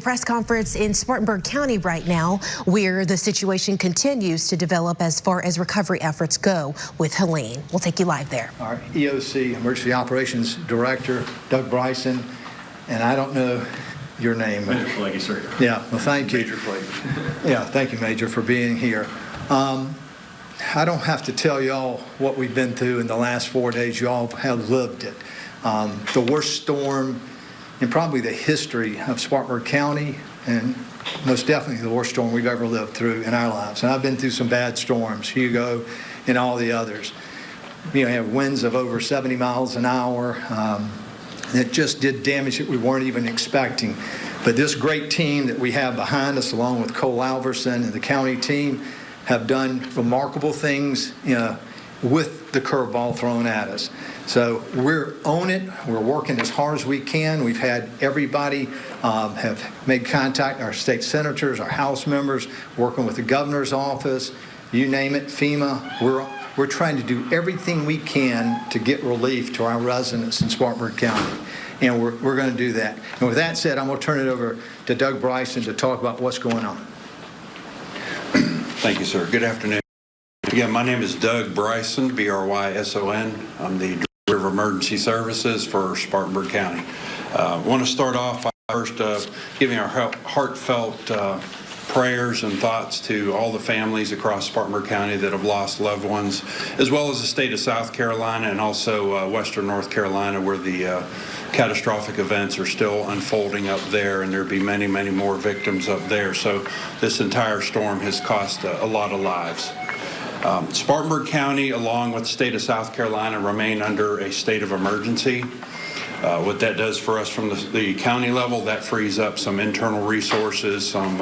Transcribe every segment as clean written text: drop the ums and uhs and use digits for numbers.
press conference in Spartanburg County right now, where the situation continues to develop as far as recovery efforts go with Helene. We'll take you live there. Our EOC, Emergency Operations Director, Doug Bryson, and I don't know your name. Major Flaggy, sir. Yeah, well, thank you. Major Flaggy. Yeah, thank you, Major, for being here. I don't have to tell y'all what we've been through in the last 4 days. You all have lived it. The worst storm in probably the history of Spartanburg County, and most definitely the worst storm we've ever lived through in our lives. And I've been through some bad storms, Hugo and all the others. You have winds of over 70 miles an hour. That just did damage that we weren't even expecting. But this great team that we have behind us, along with Cole Alverson and the county team, have done remarkable things, with the curveball thrown at us. So we're on it. We're working as hard as we can. We've had everybody have made contact, our state senators, our House members, working with the governor's office, you name it, FEMA. We're trying to do everything we can to get relief to our residents in Spartanburg County. And we're going to do that. And with that said, I'm going to turn it over to Doug Bryson to talk about what's going on. Thank you, sir. Good afternoon. Again, my name is Doug Bryson, B-R-Y-S-O-N. I'm the Director of Emergency Services for Spartanburg County. I want to start off by first giving our heartfelt prayers and thoughts to all the families across Spartanburg County that have lost loved ones, as well as the state of South Carolina and also Western North Carolina, where the catastrophic events are still unfolding up there, and there'll be many, many more victims up there. So this entire storm has cost a lot of lives. Spartanburg County, along with the state of South Carolina, remain under a state of emergency. What that does for us from the county level, that frees up some internal resources, some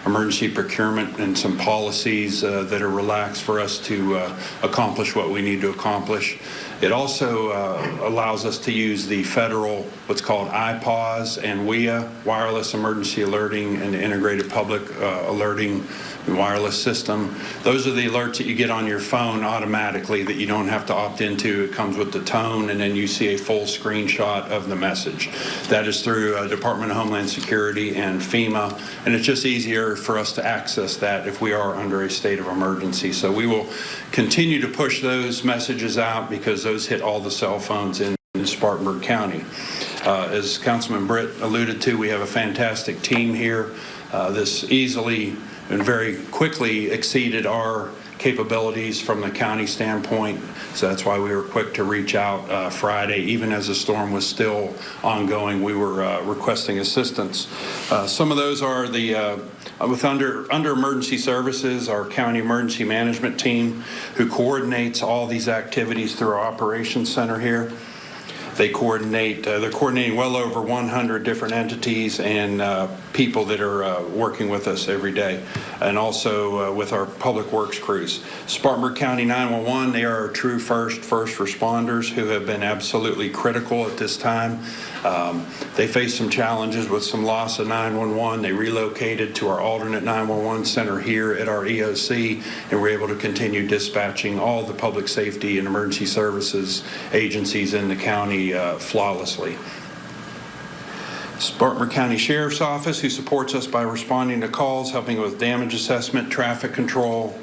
emergency procurement, and some policies that are relaxed for us to accomplish what we need to accomplish. It also allows us to use the federal, what's called IPAWS and WEA, Wireless Emergency Alerting and Integrated Public Alerting wireless system. Those are the alerts that you get on your phone automatically that you don't have to opt into. It comes with the tone, and then you see a full screenshot of the message. That is through Department of Homeland Security and FEMA, and it's just easier for us to access that if we are under a state of emergency. So we will continue to push those messages out because those hit all the cell phones in Spartanburg County. As Councilman Britt alluded to, we have a fantastic team here. This easily and very quickly exceeded our capabilities from the county standpoint. So that's why we were quick to reach out Friday. Even as the storm was still ongoing, we were requesting assistance. Some of those are the under emergency services, our county emergency management team, who coordinates all these activities through our operations center here. They coordinate, they're coordinating well over 100 different entities and people that are working with us every day, and also with our public works crews. Spartanburg County 911, they are our true first responders who have been absolutely critical at this time. They faced some challenges with some loss of 911. They relocated to our alternate 911 center here at our EOC, and we're able to continue dispatching all the public safety and emergency services agencies in the county flawlessly. Spartanburg County Sheriff's Office, who supports us by responding to calls, helping with damage assessment, traffic control.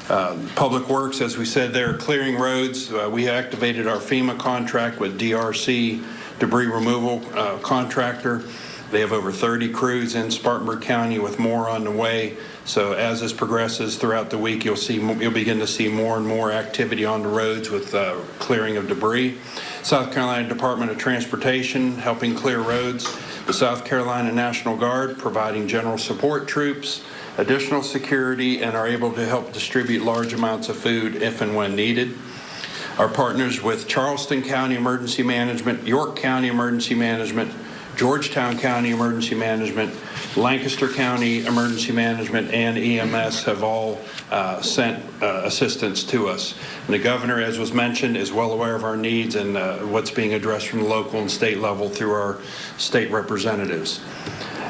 Public Works, as we said, they're clearing roads. We activated our FEMA contract with DRC, debris removal contractor. They have over 30 crews in Spartanburg County, with more on the way. So as this progresses throughout the week, you'll begin to see more and more activity on the roads with clearing of debris. South Carolina Department of Transportation helping clear roads. The South Carolina National Guard providing general support troops, additional security, and are able to help distribute large amounts of food if and when needed. Our partners with Charleston County Emergency Management, York County Emergency Management, Georgetown County Emergency Management, Lancaster County Emergency Management, and EMS have all sent assistance to us. And the governor, as was mentioned, is well aware of our needs and what's being addressed from the local and state level through our state representatives.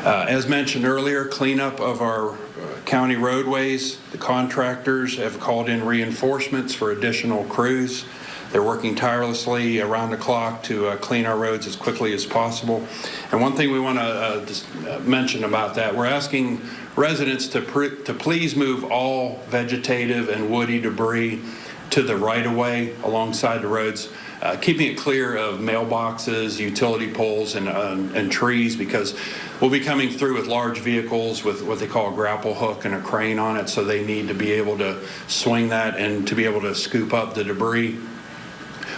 As mentioned earlier, cleanup of our county roadways. The contractors have called in reinforcements for additional crews. They're working tirelessly around the clock to clean our roads as quickly as possible. And one thing we want to mention about that, we're asking residents to please move all vegetative and woody debris to the right-of-way alongside the roads, keeping it clear of mailboxes, utility poles, and trees, because we'll be coming through with large vehicles with what they call a grapple hook and a crane on it, so they need to be able to swing that and to be able to scoop up the debris.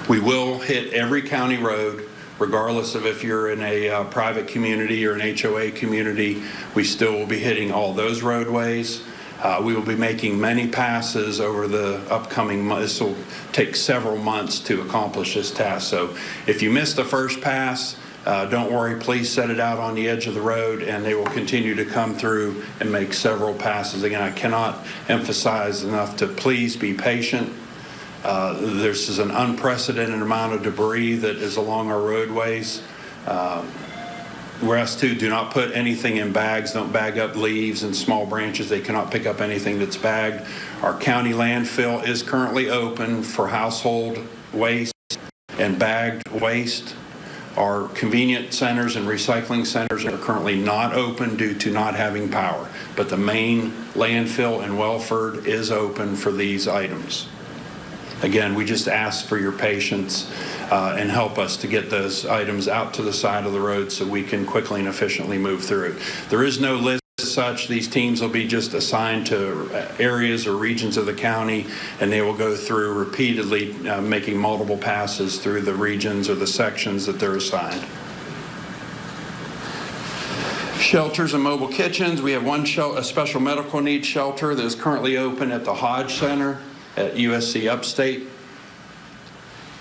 We will hit every county road, regardless of if you're in a private community or an HOA community. We still will be hitting all those roadways. We will be making many passes over the upcoming months. This will take several months to accomplish this task. So if you missed the first pass, don't worry, please set it out on the edge of the road, and they will continue to come through and make several passes. Again, I cannot emphasize enough to please be patient. This is an unprecedented amount of debris that is along our roadways. We're asked to do not put anything in bags. Don't bag up leaves and small branches. They cannot pick up anything that's bagged. Our county landfill is currently open for household waste and bagged waste. Our convenience centers and recycling centers are currently not open due to not having power, but the main landfill in Welford is open for these items. Again, we just ask for your patience and help us to get those items out to the side of the road so we can quickly and efficiently move through it. There is no list as such. These teams will be just assigned to areas or regions of the county, and they will go through repeatedly, making multiple passes through the regions or the sections that they're assigned. Shelters and mobile kitchens. We have a special medical needs shelter that is currently open at the Hodge Center at USC Upstate.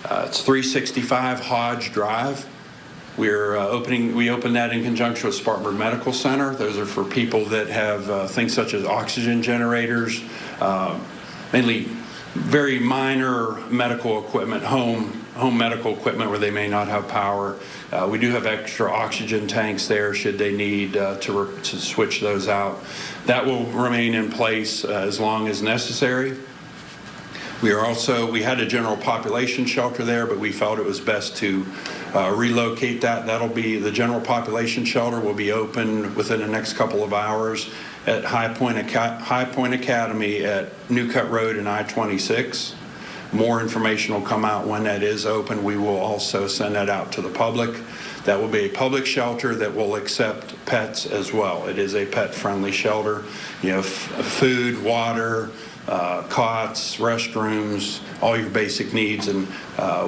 It's 365 Hodge Drive. We opened that in conjunction with Spartanburg Medical Center. Those are for people that have things such as oxygen generators, mainly very minor medical equipment, home medical equipment where they may not have power. We do have extra oxygen tanks there should they need to switch those out. That will remain in place as long as necessary. We had a general population shelter there, but we felt it was best to relocate that. The general population shelter will be open within the next couple of hours at High Point Academy at New Cut Road and I-26. More information will come out when that is open. We will also send that out to the public. That will be a public shelter that will accept pets as well. It is a pet-friendly shelter. You have food, water, cots, restrooms, all your basic needs, and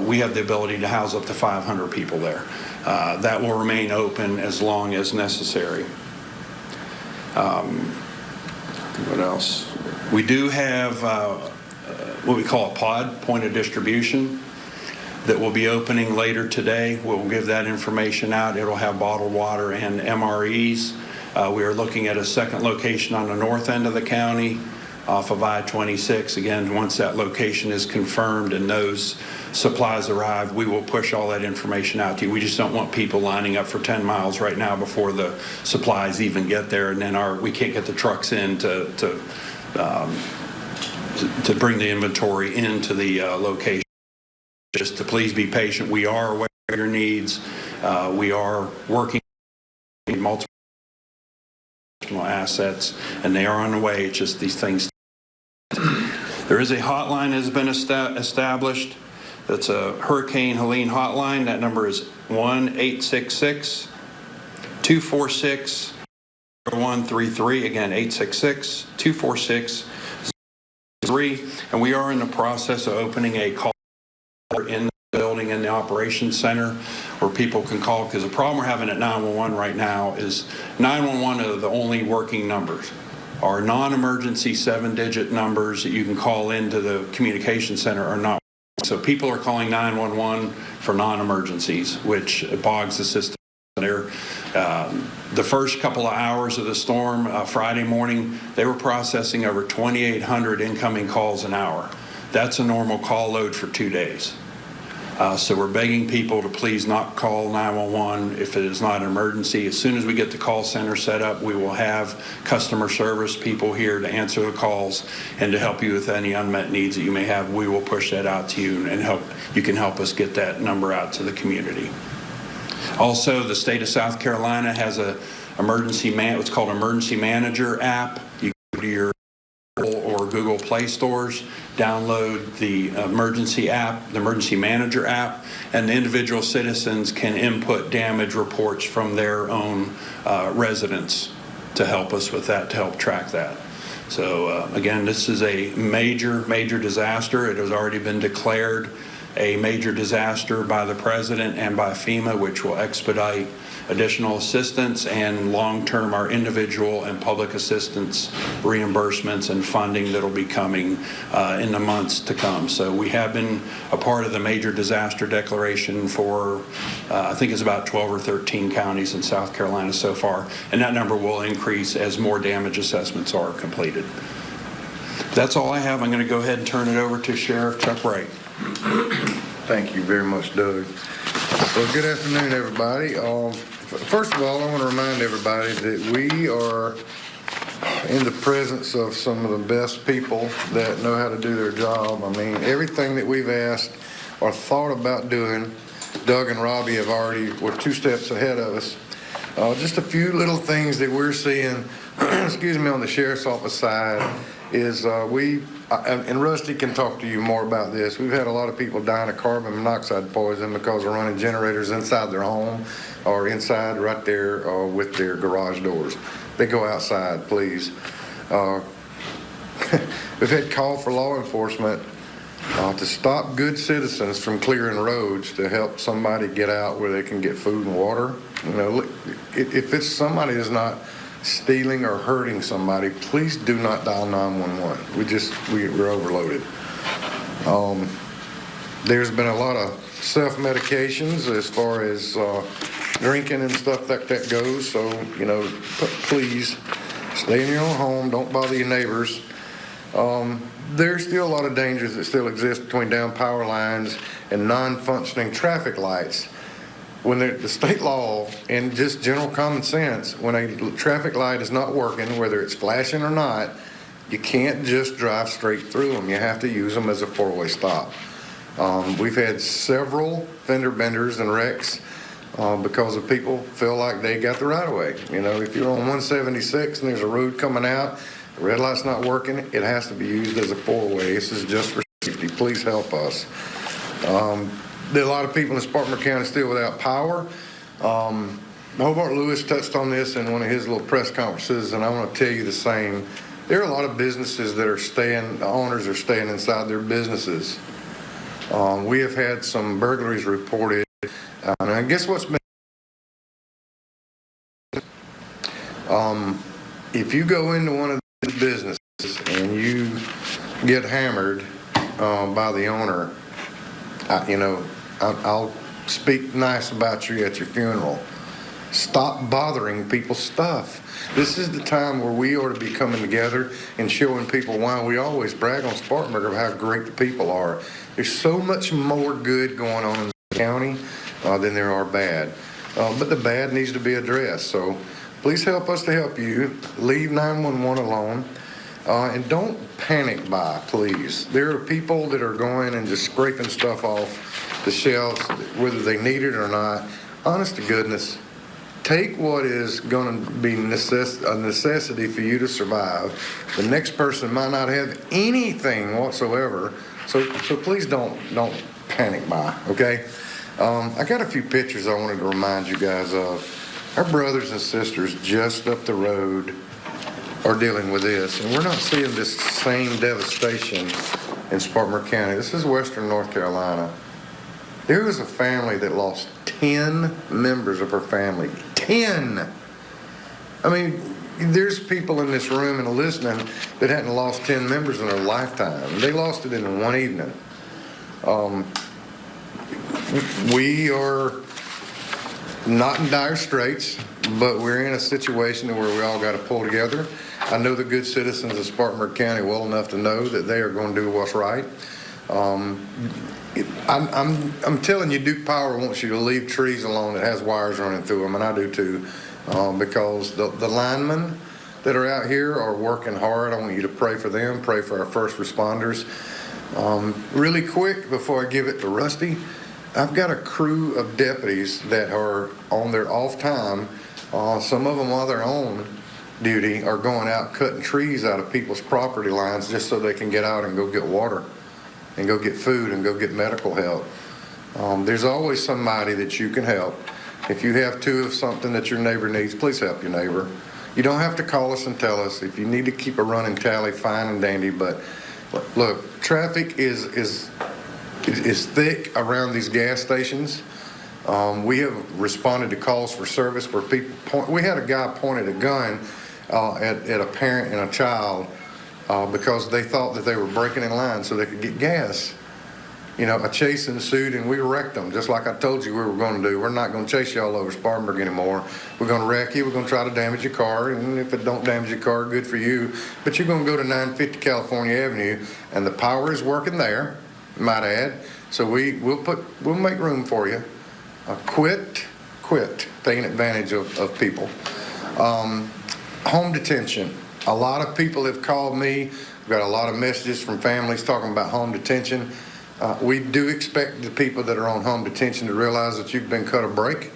we have the ability to house up to 500 people there. That will remain open as long as necessary. What else? We do have what we call a pod, point of distribution, that will be opening later today. We'll give that information out. It'll have bottled water and MREs. We are looking at a second location on the north end of the county off of I-26. Again, once that location is confirmed and those supplies arrive, we will push all that information out to you. We just don't want people lining up for 10 miles right now before the supplies even get there, and then we can't get the trucks in to bring the inventory into the location. Just to please be patient. We are aware of your needs. We are working on multiple assets, and they are on the way. It's just these things. There is a hotline that has been established. That's a Hurricane Helene hotline. That number is 1-866-246-0133. Again, 866-246-0133. And we are in the process of opening a call in the building in the operations center where people can call, because the problem we're having at 911 right now is 911 are the only working numbers. Our non-emergency 7-digit numbers that you can call into the communication center are not. So people are calling 911 for non-emergencies, which bogs the system there. The first couple of hours of the storm, Friday morning, they were processing over 2,800 incoming calls an hour. That's a normal call load for 2 days. So we're begging people to please not call 911 if it is not an emergency. As soon as we get the call center set up, we will have customer service people here to answer the calls and to help you with any unmet needs that you may have. We will push that out to you and you can help us get that number out to the community. Also, the state of South Carolina has a what's called Emergency Manager app. You go to your or Google Play stores, download the emergency app, the Emergency Manager app, and the individual citizens can input damage reports from their own residents to help us with that, to help track that. So again, this is a major disaster. It has already been declared a major disaster by the President and by FEMA, which will expedite additional assistance and long-term our individual and public assistance reimbursements and funding that will be coming in the months to come. So we have been a part of the major disaster declaration for I think it's about 12 or 13 counties in South Carolina so far, and that number will increase as more damage assessments are completed. That's all I have. I'm going to go ahead and turn it over to Sheriff Chuck Wright. Thank you very much, Doug. Well, good afternoon, everybody. First of all, I want to remind everybody that we are in the presence of some of the best people that know how to do their job. I mean, everything that we've asked or thought about doing, Doug and Robbie were 2 steps ahead of us. Just a few little things that we're seeing, excuse me, on the sheriff's office side is and Rusty can talk to you more about this. We've had a lot of people dying of carbon monoxide poison because they're running generators inside their home or inside right there with their garage doors. They go outside, please. We've had call for law enforcement to stop good citizens from clearing roads to help somebody get out where they can get food and water. You know, if it's somebody that's not stealing or hurting somebody, please do not dial 911. We're overloaded. There's been a lot of self-medications as far as drinking and stuff like that goes. So, you know, please stay in your own home. Don't bother your neighbors. There's still a lot of dangers that still exist between down power lines and non-functioning traffic lights. When the state law and just general common sense, when a traffic light is not working, whether it's flashing or not, you can't just drive straight through them. You have to use them as a four-way stop. We've had several fender benders and wrecks because of people feel like they got the right of way. You know, if you're on 176 and there's a road coming out, the red light's not working, it has to be used as a four-way. This is just for safety. Please help us. There are a lot of people in Spartanburg County still without power. Hobart Lewis touched on this in one of his little press conferences, and I want to tell you the same. There are a lot of businesses that the owners are staying inside their businesses. We have had some burglaries reported, and I guess what's been if you go into one of these businesses and you get hammered by the owner, I'll speak nice about you at your funeral. Stop bothering people's stuff. This is the time where we ought to be coming together and showing people why we always brag on Spartanburg of how great the people are. There's so much more good going on in the county than there are bad. But the bad needs to be addressed. So please help us to help you. Leave 911 alone. And don't panic buy, please. There are people that are going and just scraping stuff off the shelves, whether they need it or not. Honest to goodness, take what is going to be a necessity for you to survive. The next person might not have anything whatsoever, so please don't panic buy, okay? I got a few pictures I wanted to remind you guys of. Our brothers and sisters just up the road are dealing with this, and we're not seeing this same devastation in Spartanburg County. This is Western North Carolina. There was a family that lost 10 members of her family. 10! I mean, there's people in this room and listening that hadn't lost 10 members in their lifetime. They lost it in one evening. We are not in dire straits, but we're in a situation where we all got to pull together. I know the good citizens of Spartanburg County well enough to know that they are going to do what's right. I'm telling you, Duke Power wants you to leave trees alone that has wires running through them, and I do too, because the linemen that are out here are working hard. I want you to pray for them, pray for our first responders. Really quick, before I give it to Rusty, I've got a crew of deputies that are on their off time. Some of them while they're on duty are going out cutting trees out of people's property lines just so they can get out and go get water and go get food and go get medical help. There's always somebody that you can help. If you have two of something that your neighbor needs, please help your neighbor. You don't have to call us and tell us. If you need to keep a running tally, fine and dandy, but look, traffic is thick around these gas stations. We have responded to calls for service where people we had a guy pointed a gun at a parent and a child because they thought that they were breaking in line so they could get gas. You know, a chase ensued and we wrecked them, just like I told you we were going to do. We're not going to chase you all over Spartanburg anymore. We're going to wreck you. We're going to try to damage your car, and if it don't damage your car, good for you. But you're going to go to 950 California Avenue, and the power is working there, might add. So we'll make room for you. Quit taking advantage of people. Home detention. A lot of people have called me. I've got a lot of messages from families talking about home detention. We do expect the people that are on home detention to realize that you've been cut a break,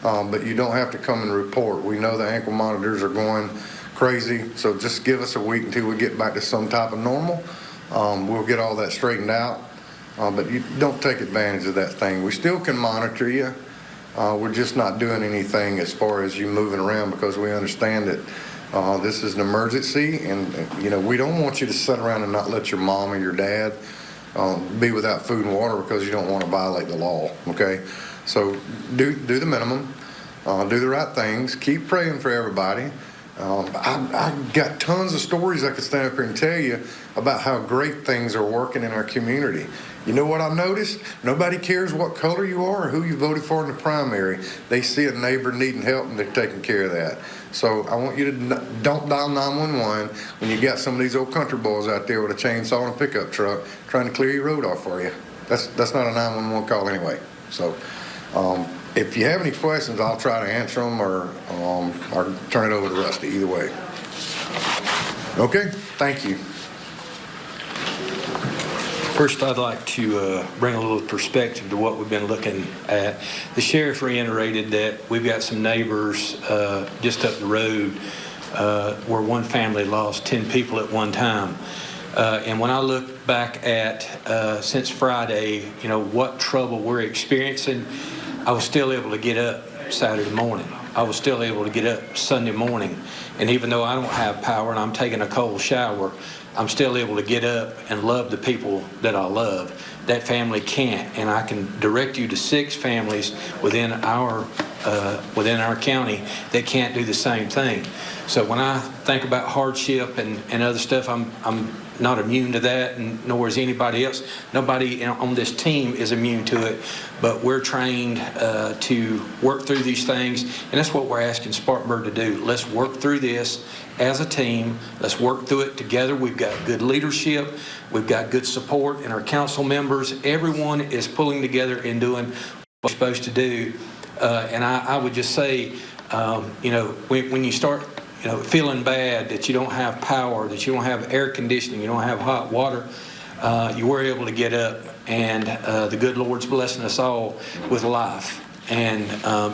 but you don't have to come and report. We know the ankle monitors are going crazy, so just give us a week until we get back to some type of normal. We'll get all that straightened out, but you don't take advantage of that thing. We still can monitor you. We're just not doing anything as far as you moving around because we understand that this is an emergency, and you know we don't want you to sit around and not let your mom or your dad be without food and water because you don't want to violate the law, okay? So do the minimum, do the right things, keep praying for everybody. I got tons of stories I could stand up here and tell you about how great things are working in our community. You know what I noticed? Nobody cares what color you are or who you voted for in the primary. They see a neighbor needing help and they're taking care of that. So I want you to don't dial 911 when you got some of these old country boys out there with a chainsaw and a pickup truck trying to clear your road off for you. That's not a 911 call anyway. So if you have any questions, I'll try to answer them or turn it over to Rusty, either way. Okay, thank you. First, I'd like to bring a little perspective to what we've been looking at. The sheriff reiterated that we've got some neighbors just up the road where one family lost 10 people at one time. And when I look back at since Friday, you know, what trouble we're experiencing, I was still able to get up Saturday morning. I was still able to get up Sunday morning. And even though I don't have power and I'm taking a cold shower, I'm still able to get up and love the people that I love. That family can't, and I can direct you to 6 families within our county that can't do the same thing. So when I think about hardship and other stuff, I'm not immune to that, and nor is anybody else. Nobody on this team is immune to it, but we're trained to work through these things, and that's what we're asking Spartanburg to do. Let's work through this as a team. Let's work through it together. We've got good leadership. We've got good support in our council members. Everyone is pulling together and doing what we're supposed to do. And I would just say, you know, when you start feeling bad that you don't have power, that you don't have air conditioning, you don't have hot water, you were able to get up, and the good Lord's blessing us all with life. And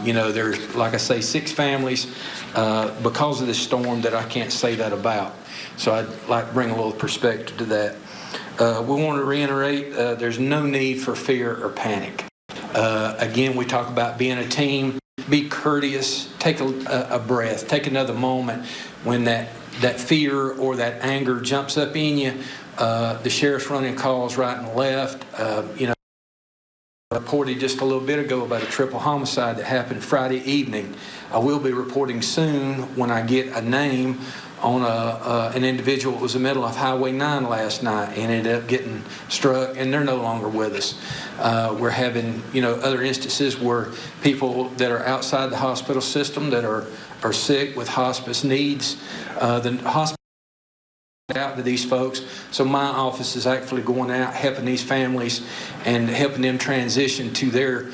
you know, there's, like I say, 6 families because of this storm that I can't say that about. So I'd like to bring a little perspective to that. We want to reiterate, there's no need for fear or panic. Again, we talk about being a team. Be courteous, take a breath, take another moment. When that fear or that anger jumps up in you, the sheriff's running calls right and left. You know, I reported just a little bit ago about a triple homicide that happened Friday evening. I will be reporting soon when I get a name on an individual that was in the middle of Highway 9 last night and ended up getting struck, and they're no longer with us. We're having, you know, other instances where people that are outside the hospital system that are sick with hospice needs, the hospital out to these folks. So my office is actually going out, helping these families and helping them transition to their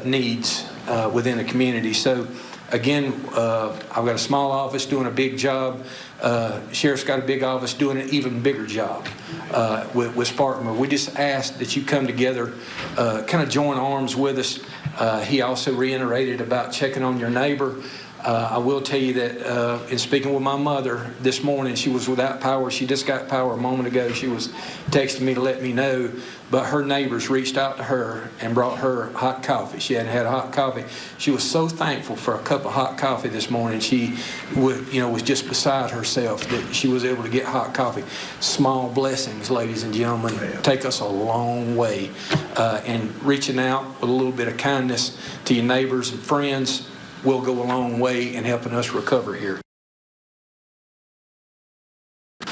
needs within the community. So again, I've got a small office doing a big job. Sheriff's got a big office doing an even bigger job with Spartanburg. We just ask that you come together, kind of join arms with us. He also reiterated about checking on your neighbor. I will tell you that in speaking with my mother this morning, she was without power. She just got power a moment ago. She was texting me to let me know, but her neighbors reached out to her and brought her hot coffee. She hadn't had hot coffee. She was so thankful for a cup of hot coffee this morning. She was just beside herself that she was able to get hot coffee. Small blessings, ladies and gentlemen, take us a long way. And reaching out with a little bit of kindness to your neighbors and friends will go a long way in helping us recover here.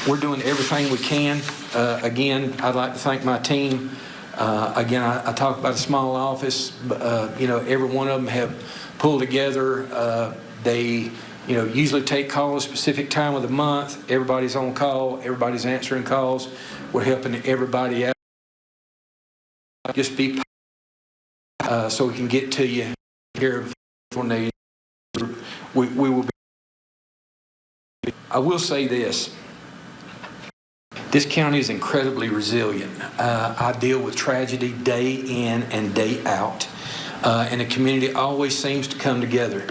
We're doing everything we can. Again, I'd like to thank my team. Again, I talk about a small office, but every one of them have pulled together. They usually take calls a specific time of the month. Everybody's on call. Everybody's answering calls. We're helping everybody out. Just be so we can get to you here when they. We will be. I will say this. This county is incredibly resilient. I deal with tragedy day in and day out, and the community always seems to come together.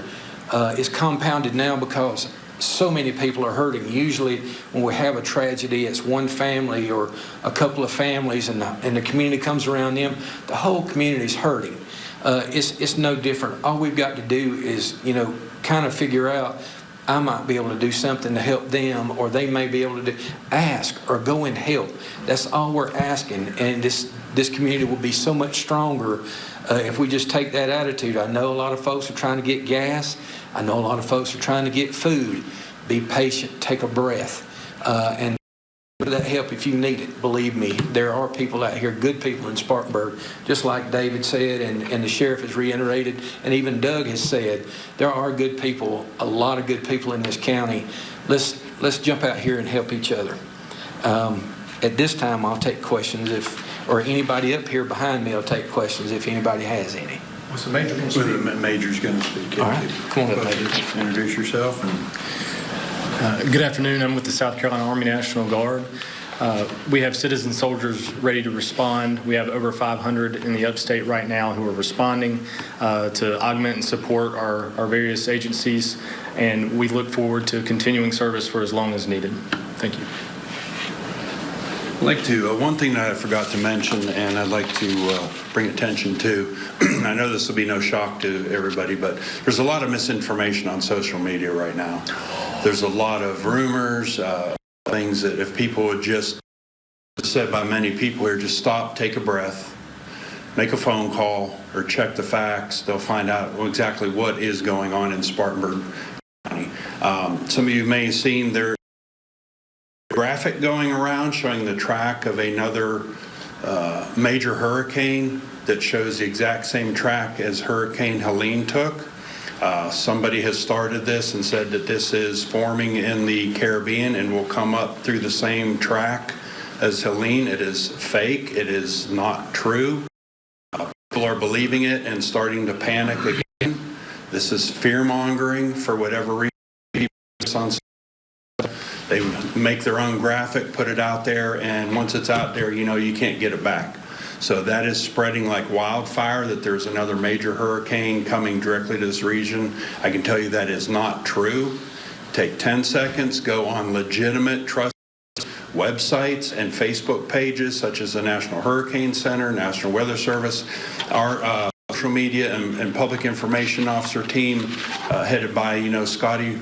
It's compounded now because so many people are hurting. Usually when we have a tragedy, it's one family or a couple of families, and the community comes around them. The whole community is hurting. It's no different. All we've got to do is, kind of figure out, I might be able to do something to help them, or they may be able to ask or go and help. That's all we're asking, and this community will be so much stronger if we just take that attitude. I know a lot of folks are trying to get gas. I know a lot of folks are trying to get food. Be patient, take a breath, and that help if you need it. Believe me, there are people out here, good people in Spartanburg, just like David said, and the sheriff has reiterated, and even Doug has said, there are good people, a lot of good people in this county. Let's jump out here and help each other. At this time, I'll take questions or anybody up here behind me will take questions if anybody has any. What's the major going to speak? The major's going to speak. All right, come on up, Major. Introduce yourself. Good afternoon. I'm with the South Carolina Army National Guard. We have citizen soldiers ready to respond. We have over 500 in the upstate right now who are responding to augment and support our various agencies, and we look forward to continuing service for as long as needed. Thank you. I'd like to, one thing that I forgot to mention, and I'd like to bring attention to, I know this will be no shock to everybody, but there's a lot of misinformation on social media right now. There's a lot of rumors, things that if people would just, said by many people here, just stop, take a breath, make a phone call, or check the facts, they'll find out exactly what is going on in Spartanburg County. Some of you may have seen their graphic going around showing the track of another major hurricane that shows the exact same track as Hurricane Helene took. Somebody has started this and said that this is forming in the Caribbean and will come up through the same track as Helene. It is fake. It is not true. People are believing it and starting to panic again. This is fear-mongering for whatever reason. They make their own graphic, put it out there, and once it's out there, you can't get it back. So that is spreading like wildfire, that there's another major hurricane coming directly to this region. I can tell you that is not true. Take 10 seconds, go on legitimate, trusted websites and Facebook pages such as the National Hurricane Center, National Weather Service, our social media and public information officer team headed by, Scotty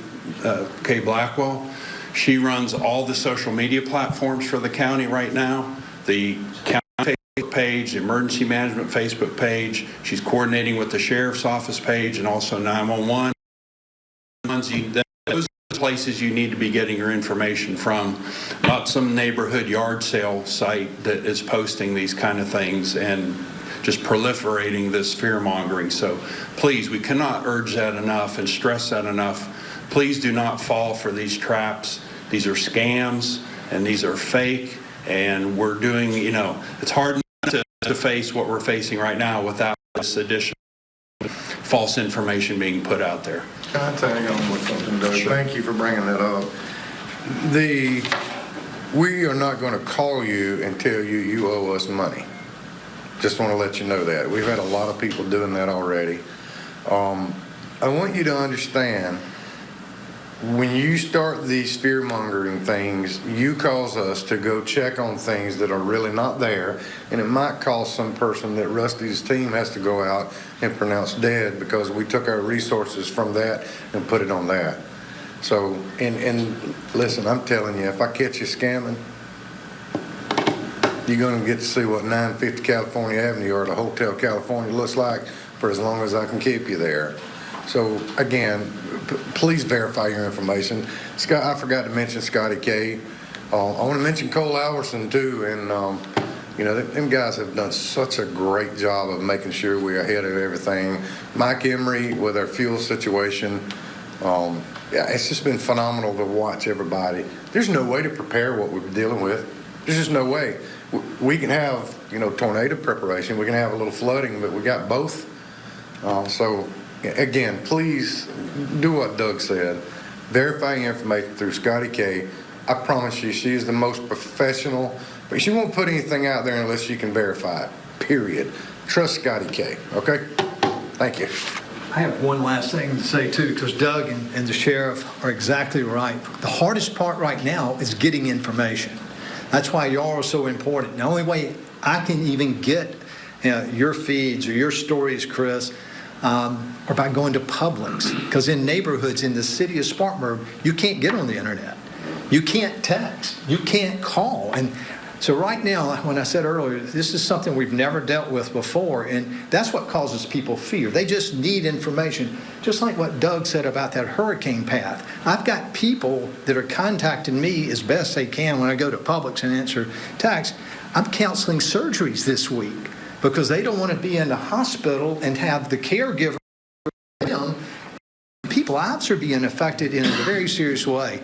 K. Blackwell. She runs all the social media platforms for the county right now. The county Facebook page, the emergency management Facebook page. She's coordinating with the sheriff's office page and also 911. Those are the places you need to be getting your information from, not some neighborhood yard sale site that is posting these kind of things and just proliferating this fear-mongering. So please, we cannot urge that enough and stress that enough. Please do not fall for these traps. These are scams, and these are fake, and we're doing, it's hard to face what we're facing right now without this additional false information being put out there. Can I tag on with something, Doug? Sure. Thank you for bringing that up. We are not going to call you and tell you you owe us money. Just want to let you know that. We've had a lot of people doing that already. I want you to understand, when you start these fear-mongering things, you cause us to go check on things that are really not there, and it might cause some person that Rusty's team has to go out and pronounce dead because we took our resources from that and put it on that. So, and listen, I'm telling you, if I catch you scamming, you're going to get to see what 950 California Avenue or the Hotel California looks like for as long as I can keep you there. So again, please verify your information. Scott, I forgot to mention Scotty K. I want to mention Cole Alverson too, and them guys have done such a great job of making sure we're ahead of everything. Mike Emery with our fuel situation. It's just been phenomenal to watch everybody. There's no way to prepare what we're dealing with. There's just no way. We can have, tornado preparation. We can have a little flooding, but we got both. So, again, please do what Doug said. Verify your information through Scotty K. I promise you, she is the most professional. But she won't put anything out there unless you can verify it, period. Trust Scotty K, okay? Thank you. I have one last thing to say, too, because Doug and the sheriff are exactly right. The hardest part right now is getting information. That's why y'all are so important. The only way I can even get your feeds or your stories, Chris, are by going to Publix. Because in neighborhoods in the city of Spartanburg, you can't get on the internet. You can't text. You can't call. And so right now, when I said earlier, this is something we've never dealt with before, and that's what causes people fear. They just need information, just like what Doug said about that hurricane path. I've got people that are contacting me as best they can when I go to Publix and answer texts. I'm counseling surgeries this week because they don't want to be in the hospital and have the caregiver. People's lives are being affected in a very serious way.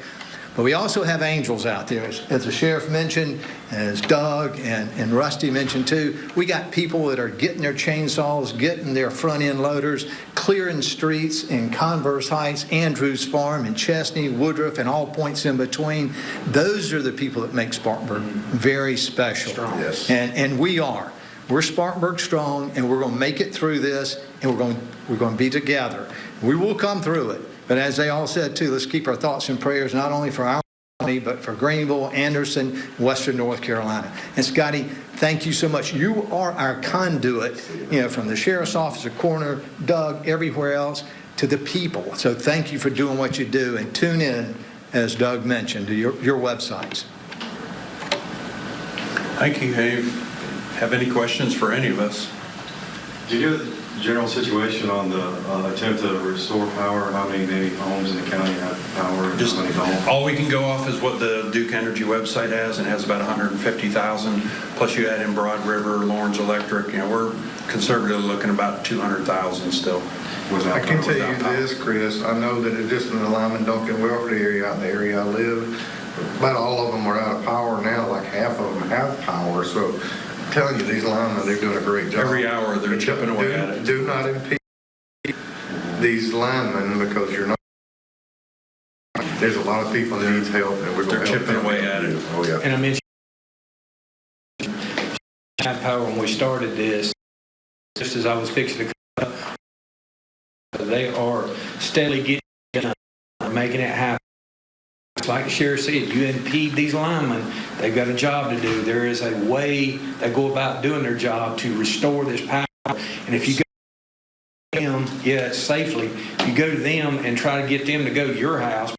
But we also have angels out there, as the sheriff mentioned, as Doug and Rusty mentioned too. We got people that are getting their chainsaws, getting their front end loaders, clearing streets in Converse Heights, Andrews Farm, and Chesney, Woodruff, and all points in between. Those are the people that make Spartanburg very special. Yes. And we are. We're Spartanburg strong, and we're going to make it through this, and we're going to be together. We will come through it. But as they all said, too, let's keep our thoughts and prayers not only for our county, but for Greenville, Anderson, Western North Carolina. And Scotty, thank you so much. You are our conduit, from the sheriff's office, the coroner, Doug, everywhere else, to the people. So thank you for doing what you do, and tune in, as Doug mentioned, to your websites. Thank you. Have any questions for any of us? Do you know the general situation on the attempt to restore power? How many homes in the county have power? And Just how many don't? all we can go off is what the Duke Energy website has, and has about 150,000. Plus you add in Broad River, Lawrence Electric. We're conservatively looking about 200,000 still. I can tell you this, Chris. I know that it's just in the Lyman Duncan welfare area out in the area I live. About all of them are out of power now. Like half of them have power. So I'm telling you, these linemen, they're doing a great job. Every hour they're chipping away at it. Do not impede these linemen because you're not. There's a lot of people that needs help, and we're going to They're help chipping them. away at it. Oh yeah. And I mentioned power when we started this, just as I was fixing to come up, they are steadily getting it done, making it happen. Like the sheriff said, you impede these linemen, they've got a job to do. There is a way they go about doing their job to restore this power. And if you go to them, safely, you go to them and try to get them to go to your house,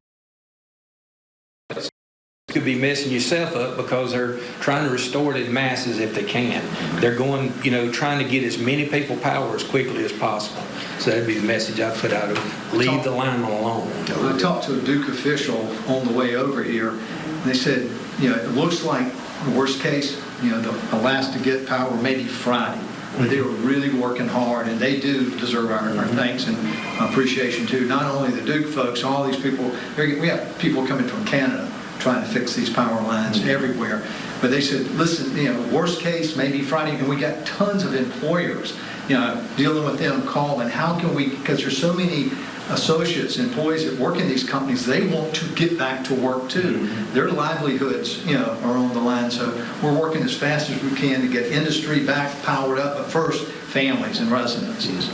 you could be messing yourself up because they're trying to restore it in masses if they can. They're going, trying to get as many people power as quickly as possible. So that'd be the message I put out of leave the lineman alone. I talked to a Duke official on the way over here, and they said, it looks like the worst case, the last to get power maybe Friday. But they were really working hard, and they do deserve our thanks and appreciation too. Not only the Duke folks, all these people. We have people coming from Canada trying to fix these power lines everywhere. But they said, listen, worst case, maybe Friday, and we got tons of employers, dealing with them, calling, how can we, because there's so many associates, employees that work in these companies, they want to get back to work too. Their livelihoods, are on the line. So we're working as fast as we can to get industry back powered up, but first, families and residences.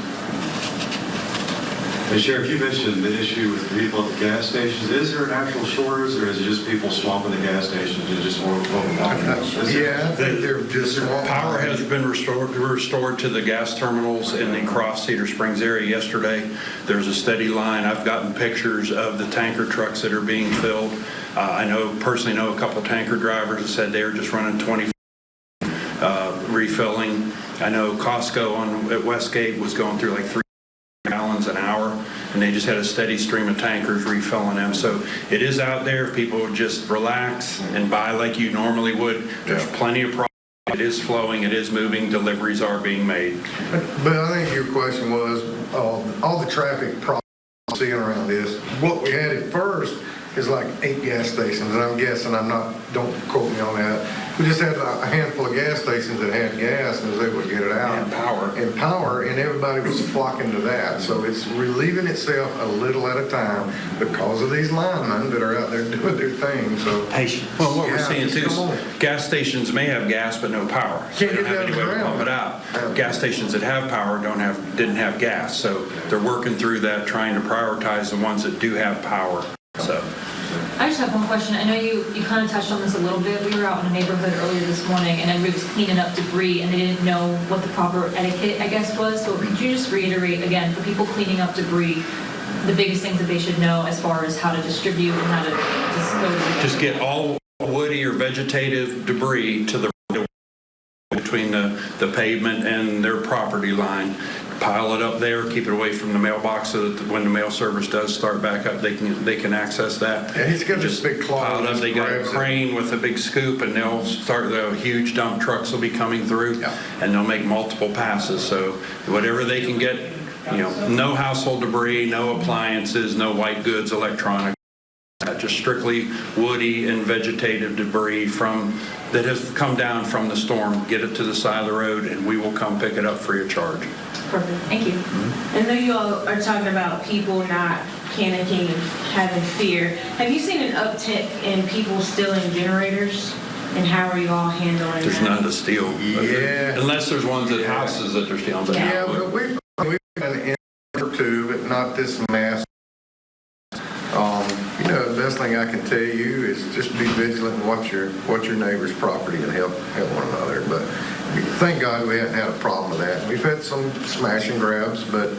Hey, Sheriff, you mentioned the issue with people at the gas stations. Is there an actual shortage, or is it just people swamping the gas stations and just more Yeah, I think they're just Power has been restored to the gas terminals in the Croft Cedar Springs area yesterday. There's a steady line. I've gotten pictures of the tanker trucks that are being filled. I personally know a couple tanker drivers that said they were just running 20 refilling. I know Costco at Westgate was going through like 3 gallons an hour, and they just had a steady stream of tankers refilling them. So it is out there. If people would just relax and buy like you normally would, there's plenty of product. It is flowing. It is moving. Deliveries are being made. But I think your question was all the traffic problems seeing around this. What we had at first is like 8 gas stations, and I'm guessing, don't quote me on that. We just had a handful of gas stations that had gas and was able to get it out. And power, and everybody was flocking to that. So it's relieving itself a little at a time because of these linemen that are out there doing their thing. So well, what we're seeing too is gas stations may have gas but no power. So they don't have any way to pump it out. Gas stations that have power didn't have gas. So they're working through that, trying to prioritize the ones that do have power. So. I just have one question. I know you kind of touched on this a little bit. We were out in a neighborhood earlier this morning, and everybody was cleaning up debris, and they didn't know what the proper etiquette, I guess, was. So could you just reiterate, again, for people cleaning up debris, the biggest things that they should know as far as how to distribute and how to dispose of it? Just get all woody or vegetative debris to the between the pavement and their property line. Pile it up there, keep it away from the mailbox so that when the mail service does start back up, they can access that. Yeah, he's got this big closet. Pile it up. They got a crane with a big scoop, and they'll start. The huge dump trucks will be coming through, and they'll make multiple passes. So whatever they can get, no household debris, no appliances, no white goods, electronics. Just strictly woody and vegetative debris that has come down from the storm. Get it to the side of the road, and we will come pick it up free of charge. Perfect. Thank you. I know you all are talking about people not panicking and having fear. Have you seen an uptick in people stealing generators? And how are you all handling that? There's none to steal. Yeah. Unless there's ones at houses that they're stealing. Yeah, well, we've done an or two, but not this mass. The best thing I can tell you is just be vigilant and watch your neighbor's property and help one another. But thank God we haven't had a problem with that. We've had some smash and grabs, but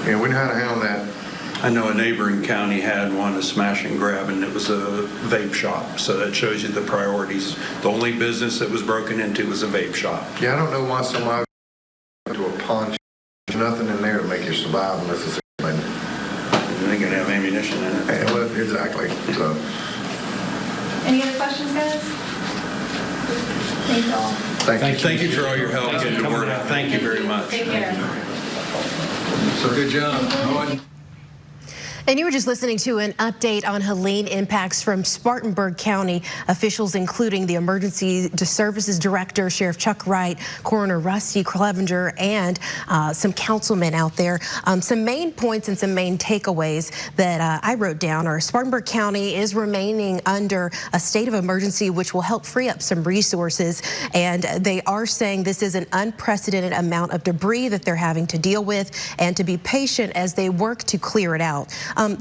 we know how to handle that. I know a neighboring county had one, a smash and grab, and it was a vape shop. So that shows you the priorities. The only business that was broken into was a vape shop. Yeah, I don't know why somebody went to a pawn shop. There's nothing in there to make you survive unless it's They can have ammunition in it. Yeah, well, exactly. So. Any other questions, guys? Thank you all. Thank you for all your help getting to work. Thank you very much. Take care. So good job. And you were just listening to an update on Helene impacts from Spartanburg County officials, including the Emergency Services Director, Sheriff Chuck Wright, Coroner Rusty Clevenger, and some councilmen out there. Some main points and some main takeaways that I wrote down are Spartanburg County is remaining under a state of emergency, which will help free up some resources. And they are saying this is an unprecedented amount of debris that they're having to deal with, and to be patient as they work to clear it out.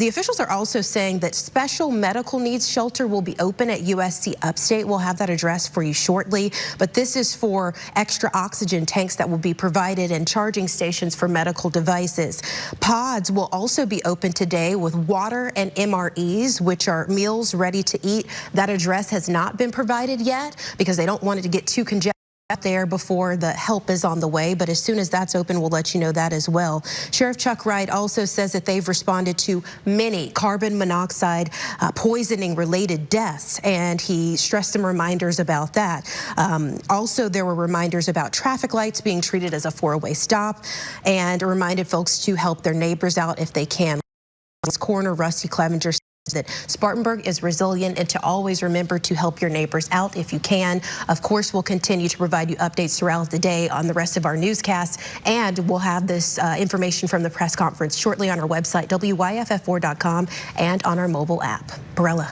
The officials are also saying that special medical needs shelter will be open at USC Upstate. We'll have that address for you shortly, but this is for extra oxygen tanks that will be provided and charging stations for medical devices. Pods will also be open today with water and MREs, which are meals ready to eat. That address has not been provided yet because they don't want it to get too congested there before the help is on the way, but as soon as that's open, we'll let you know that as well. Sheriff Chuck Wright also says that they've responded to many carbon monoxide poisoning related deaths, and he stressed some reminders about that. Also, there were reminders about traffic lights being treated as a 4-way stop, and reminded folks to help their neighbors out if they can. Coroner Rusty Clevenger that Spartanburg is resilient and to always remember to help your neighbors out if you can. Of course, we'll continue to provide you updates throughout the day on the rest of our newscasts, and we'll have this information from the press conference shortly on our website, WYFF4.com, and on our mobile app. Barella.